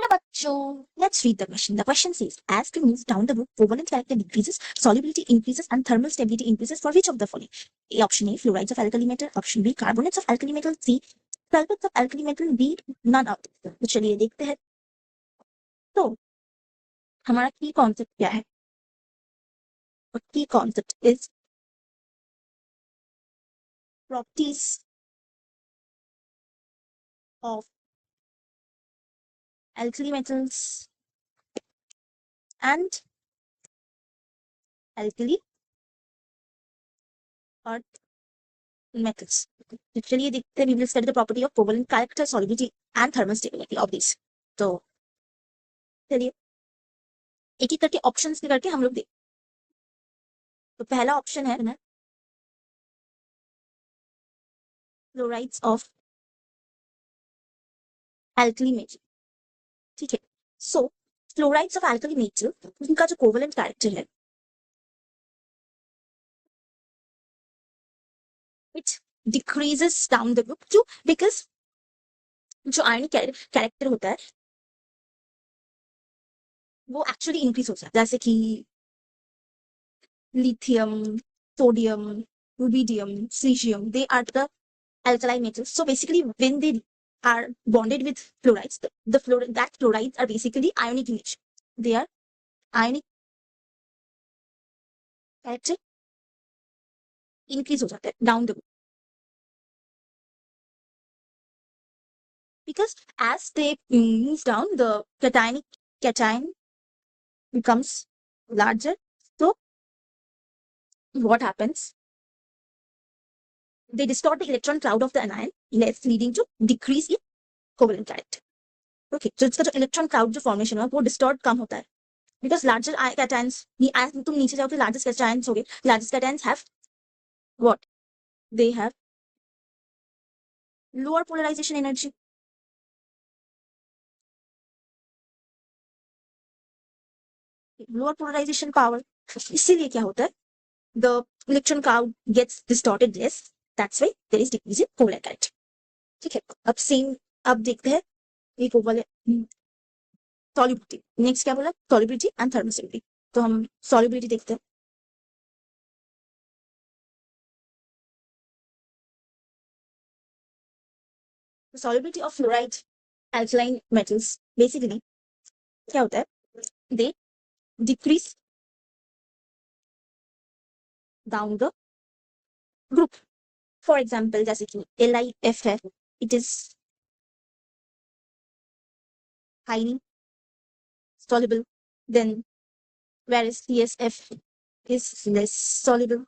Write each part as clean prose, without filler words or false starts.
Hello, bachcho. Let's read the question. The question says, as we move down the group, covalent character decreases, solubility increases, and thermal stability increases for which of the following? Option A, fluorides of alkali metal. Option B, carbonates of alkali metal. C, sulfates of alkali metal. D, none of them. तो चलिए देखते हैं. तो हमारा की concept क्या है? और की concept is properties of alkali metals and alkali earth metals. तो चलिए देखते हैं. We will study the property of covalent character, solubility and thermal stability of these. तो चलिए एक एक करके ऑप्शंस करके हम लोग देख. तो पहला ऑप्शन है ना, फ्लोराइड्स ऑफ एल्कली मेटल. ठीक है. सो फ्लोराइड्स ऑफ एल्कली मेटल, उनका जो कोवेलेंट कैरेक्टर है, it decreases down the group. क्यों? बिकॉज जो आयनिक कैरेक्टर होता है वो एक्चुअली इंक्रीज हो जाता है. जैसे कि lithium, sodium, rubidium, caesium, they are the alkaline metals. So basically, when they are bonded with fluorides, that fluorides are basically ionic in nature. They are ionic character increase हो जाता है down the group. Because as they move down, the cation becomes larger. So what happens? They distort the electron cloud of the anion, less leading to decrease in covalent character. Okay, so इसका जो electron cloud जो formation है वो distort कम होता है. Because larger cations, as तुम नीचे जाओगे largest cations हो गए. Largest cations have what? They have lower polarization energy. Lower polarization power. इसीलिए क्या होता है? The electron cloud gets distorted less. That's why there is decrease in covalent character. ठीक है. अब देखते हैं ये कोवलेंट solubility. नेक्स्ट क्या बोला? Solubility and thermal stability. तो हम solubility देखते हैं. The solubility of fluoride alkaline metals basically क्या होता है? They decrease down the group. For example, जैसे कि LiF है, it is highly soluble. Then whereas CSF is less soluble.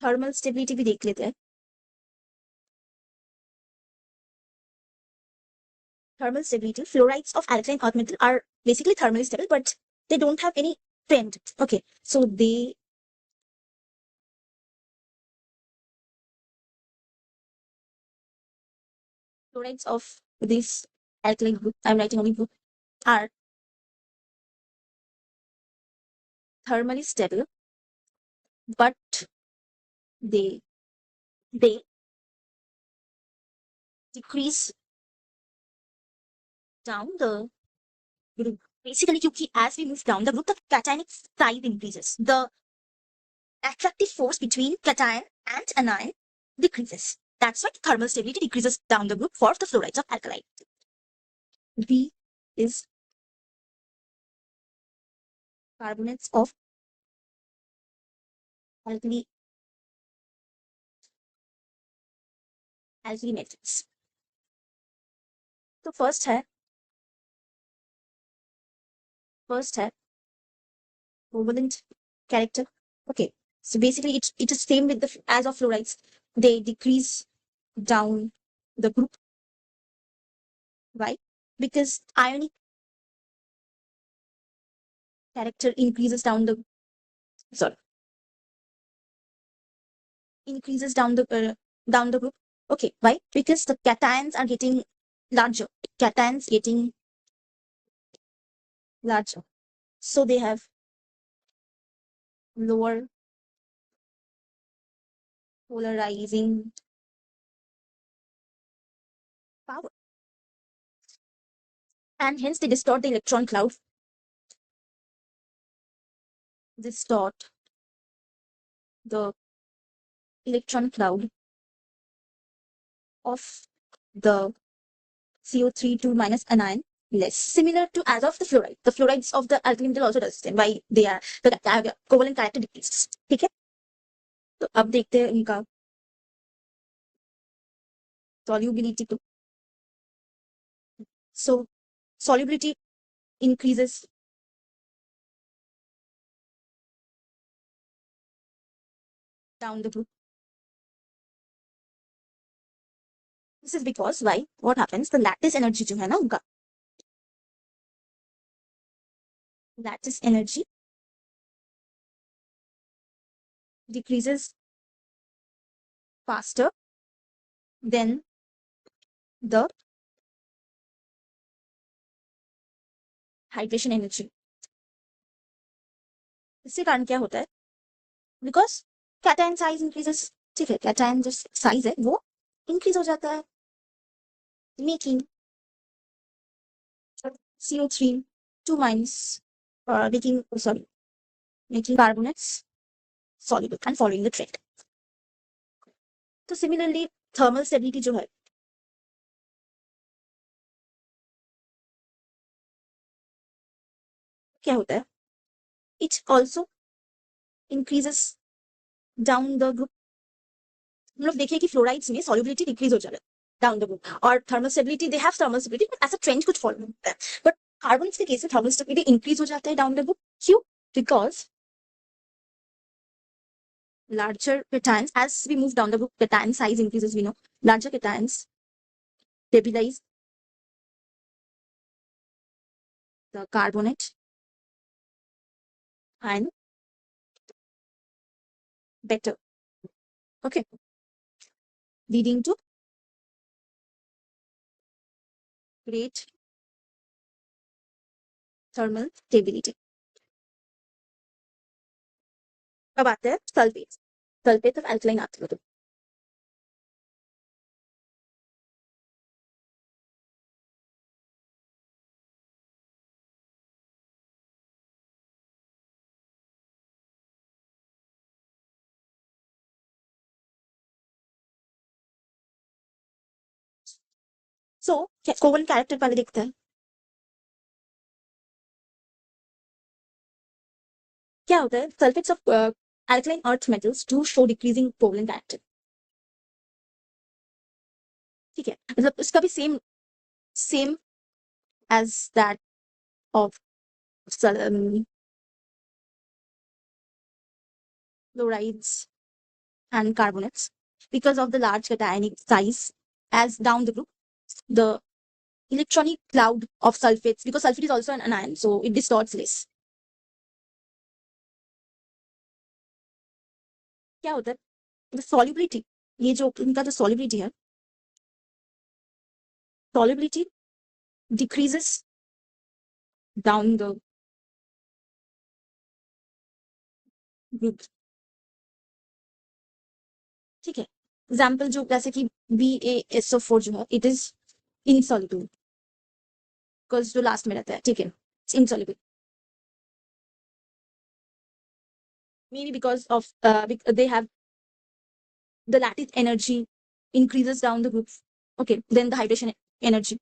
Thermal stability भी देख लेते हैं. Thermal stability, fluorides of alkaline earth metal are basically thermally stable, but they don't have any trend. Okay, so they fluorides of this alkaline group, I'm writing only group, are thermally stable, but they decrease down the group. Basically, क्योंकि as we move down the group, the cationic size increases. The attractive force between cation and anion decreases. That's why thermal stability decreases down the group for the fluorides of alkaline. B is carbonates of alkali metals. तो first है covalent character. Okay, so basically it is same with the as of fluorides. They decrease down the group. Why? Because ionic character increases down the group. Okay, why? Because the cations are getting larger. So they have lower polarizing power, and hence they distort the electron cloud. Distort the electron cloud of the CO3 2 minus anion less, similar to as of the fluoride. The fluorides of the alkali metal also does the same. Why they are the covalent character decreases. ठीक है, तो अब देखते हैं इनका solubility to. So solubility increases down the group. This is because why? What happens? The lattice energy जो है ना उनका lattice energy decreases faster than the hydration energy. इससे कारण क्या होता है? Because cation size increases. ठीक है, cation जो size है वो increase हो जाता है, making CO3 2 minus making carbonates soluble and following the trend. तो similarly thermal stability जो है क्या होता है? It also increases down the group. हम लोग देखिए कि फ्लोराइड्स में solubility decrease हो जा रहा है down the group, और thermal stability they have thermal stability but as a trend कुछ follow होता है. But कार्बन्स के केस में thermal stability increase हो जाता है down the group. क्यों? Because larger cations, as we move down the group, cation size increases, we know. Larger cations stabilize the carbonate and better. Okay. Leading to great thermal stability. अब आते हैं sulphate. Sulphate of alkaline आते. So covalent character पहले देखते हैं. क्या होता है? Sulphates of alkaline earth metals do show decreasing covalent character. ठीक है, मतलब इसका भी same as that of fluorides and carbonates because of the large cationic size. As down the group, the electronic cloud of sulfates, because sulfate is also an anion, so it distorts less. क्या होता है? The solubility, ये जो इनका जो solubility है, solubility decreases down the group. ठीक है, एग्जाम्पल जो जैसे कि BaSO4 जो है, इट इज इनसॉल्युबल बिकॉज जो लास्ट में रहता है. ठीक है, it's insoluble maybe because of they have the lattice energy increases down the group. Okay, then the hydration energy,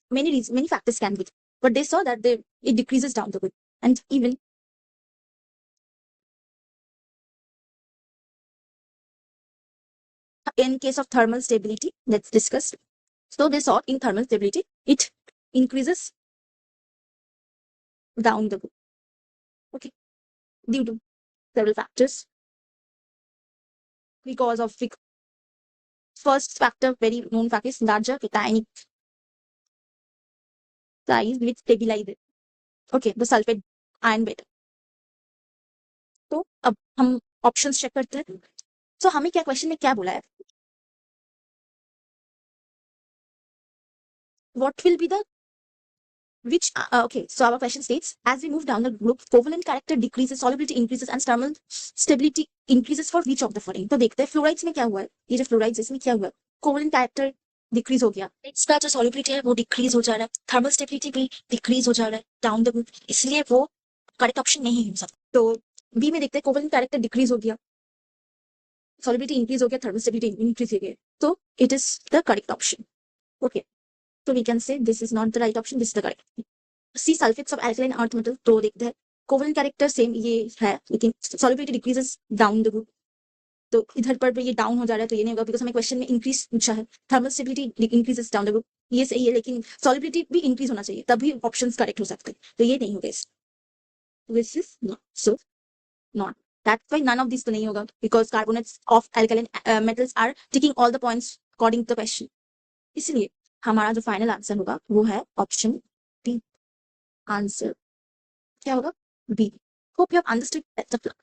many factors can be, but they saw that it decreases down the group. And even in case of thermal stability, let's discuss. So they saw in thermal stability it increases down the group. Okay, due to several factors. Because of first factor, very known factor is larger cationic size which stabilize it. Okay, the sulfate ion better. तो अब हम options check करते हैं. So हमें क्या question में क्या बोला है? What will be the which okay, so our question states, as we move down the group, covalent character decreases, solubility increases and thermal stability increases for which of the following. तो देखते हैं fluorides में क्या हुआ है. ये जो fluorides इसमें क्या हुआ है? कोवलेंट कैरेक्टर डिक्रीज हो गया, इसका जो सॉल्युबिलिटी है वो डिक्रीज हो जा रहा है, थर्मल स्टेबिलिटी भी डिक्रीज हो जा रहा है डाउन द ग्रुप, इसलिए वो करेक्ट ऑप्शन नहीं हो सकता। तो बी में देखते हैं कोवेलेंट कैरेक्टर डिक्रीज हो गया, सॉल्युबिलिटी इंक्रीज हो गया, थर्मल स्टेबिलिटी इंक्रीज हो गया, तो it is the correct option. Okay, तो we can say this is not the right option, this is the correct. C sulphates of alkaline earth metal, तो देखते हैं कोवेलेंट कैरेक्टर सेम ये है, लेकिन solubility decreases down the group, तो इधर पर भी ये डाउन हो जा रहा है, तो ये नहीं होगा बिकॉज हमें क्वेश्चन में इंक्रीज पूछा है। Thermal stability increases down the group, ये सही है, लेकिन सॉल्युबिलिटी भी इंक्रीज होना चाहिए तभी ऑप्शंस करेक्ट हो सकते हैं, तो ये नहीं होगा इस, this is not, so not, that's why none of this तो नहीं होगा because carbonates of alkaline metals are ticking all the points according to the question, इसलिए हमारा जो फाइनल आंसर होगा वो है ऑप्शन बी। आंसर क्या होगा? B. Hope you have understood. Best of luck.